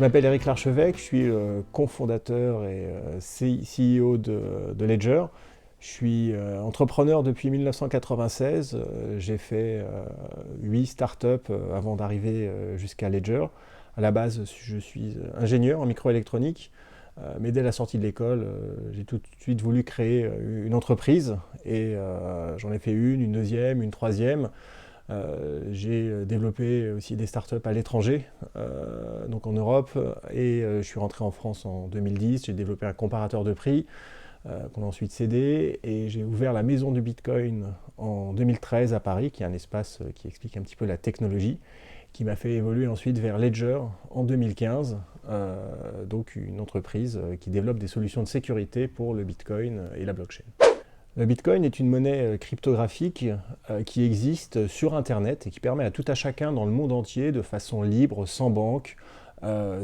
m'appelle Éric Larchevêque, je suis cofondateur et CEO de Ledger. Je suis entrepreneur depuis 1996. J'ai fait 8 startups avant d'arriver jusqu'à Ledger. À la base, je suis ingénieur en microélectronique, mais dès la sortie de l'école, j'ai tout de suite voulu créer une entreprise et j'en ai fait une deuxième, une troisième. J'ai développé aussi des startups à l'étranger, donc en Europe, et je suis rentré en France en 2010. J'ai développé un comparateur de prix qu'on a ensuite cédé, et j'ai ouvert la maison du Bitcoin en 2013 à Paris, qui est un espace qui explique un petit peu la technologie, qui m'a fait évoluer ensuite vers Ledger en 2015, donc une entreprise qui développe des solutions de sécurité pour le Bitcoin et la blockchain. Le Bitcoin est une monnaie cryptographique qui existe sur Internet et qui permet à tout à chacun dans le monde entier, de façon libre, sans banque,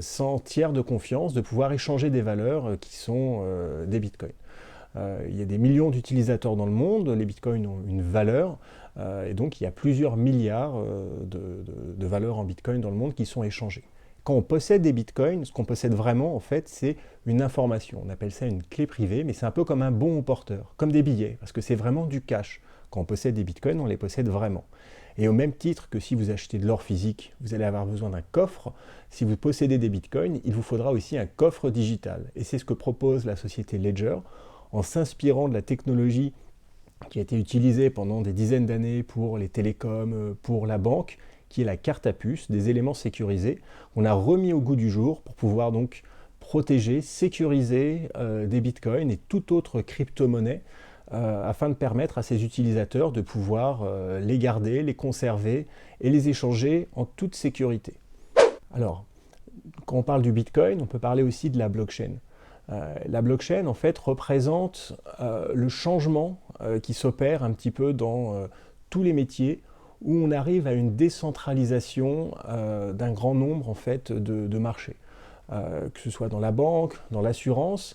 sans tiers de confiance, de pouvoir échanger des valeurs qui sont des Bitcoins. Il y a des millions d'utilisateurs dans le monde, les Bitcoins ont une valeur, et donc il y a plusieurs milliards de valeurs en Bitcoin dans le monde qui sont échangées. Quand on possède des bitcoins, ce qu'on possède vraiment, en fait, c'est une information. On appelle ça une clé privée, mais c'est un peu comme un bon au porteur, comme des billets, parce que c'est vraiment du cash. Quand on possède des bitcoins, on les possède vraiment. Et au même titre que si vous achetez de l'or physique, vous allez avoir besoin d'un coffre. Si vous possédez des bitcoins, il vous faudra aussi un coffre digital. Et c'est ce que propose la société Ledger, en s'inspirant de la technologie qui a été utilisée pendant des dizaines d'années pour les télécoms, pour la banque, qui est la carte à puce, des éléments sécurisés. On a remis au goût du jour pour pouvoir donc protéger, sécuriser des bitcoins et toute autre crypto-monnaie afin de permettre à ces utilisateurs de pouvoir les garder, les conserver et les échanger en toute sécurité. Alors, quand on parle du bitcoin, on peut parler aussi de la blockchain. La blockchain, en fait, représente le changement qui s'opère un petit peu dans tous les métiers, où on arrive à une décentralisation d'un grand nombre en fait, de marchés. Que ce soit dans la banque, dans l'assurance,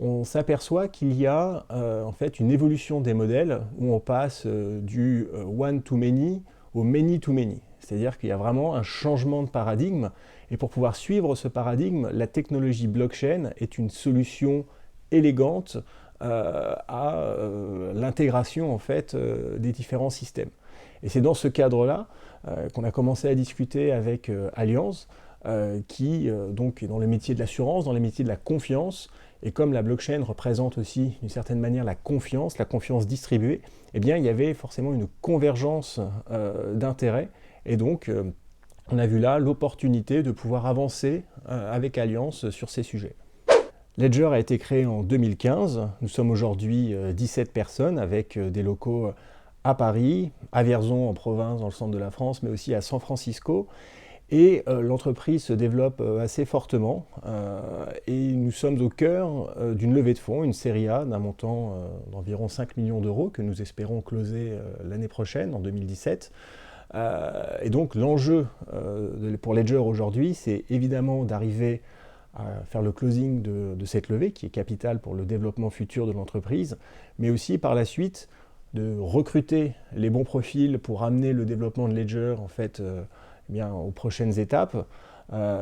on s'aperçoit qu'il y a en fait une évolution des modèles où on passe du one to many au many to many. C'est-à-dire qu'il y a vraiment un changement de paradigme, et pour pouvoir suivre ce paradigme, la technologie blockchain est une solution élégante à l'intégration en fait, des différents systèmes. Et c'est dans ce cadre-là qu'on a commencé à discuter avec Allianz, qui donc est dans le métier de l'assurance, dans les métiers de la confiance. Et comme la blockchain représente aussi d'une certaine manière la confiance distribuée, eh bien il y avait forcément une convergence d'intérêts. Et donc on a vu là l'opportunité de pouvoir avancer avec Allianz sur ces sujets. Ledger a été créé en 2015. Nous sommes aujourd'hui 17 personnes avec des locaux à Paris, à Vierzon en province, dans le centre de la France, mais aussi à San Francisco. Et l'entreprise se développe assez fortement et nous sommes au cœur d'une levée de fonds, une série A d'un montant d'environ 5 millions d'euros que nous espérons closer l'année prochaine, en 2017. Et donc l'enjeu pour Ledger aujourd'hui, c'est évidemment d'arriver à faire le closing de cette levée qui est capitale pour le développement futur de l'entreprise, mais aussi par la suite de recruter les bons profils pour amener le développement de Ledger en fait, bien, aux prochaines étapes,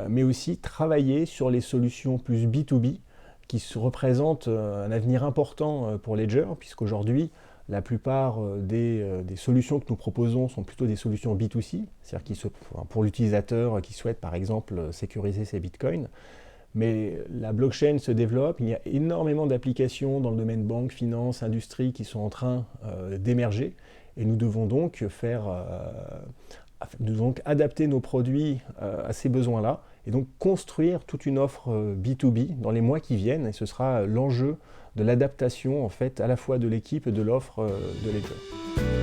mais aussi travailler sur les solutions plus B2B qui représentent un avenir important pour Ledger, puisqu'aujourd'hui, la plupart des solutions que nous proposons sont plutôt des solutions B2C, c'est-à-dire pour l'utilisateur qui souhaite par exemple sécuriser ses bitcoins. Mais la blockchain se développe, il y a énormément d'applications dans le domaine banque, finance, industrie qui sont en train d'émerger, et nous devons donc adapter nos produits à ces besoins-là, et donc construire toute une offre B2B dans les mois qui viennent, et ce sera l'enjeu de l'adaptation en fait à la fois de l'équipe et de l'offre de Ledger.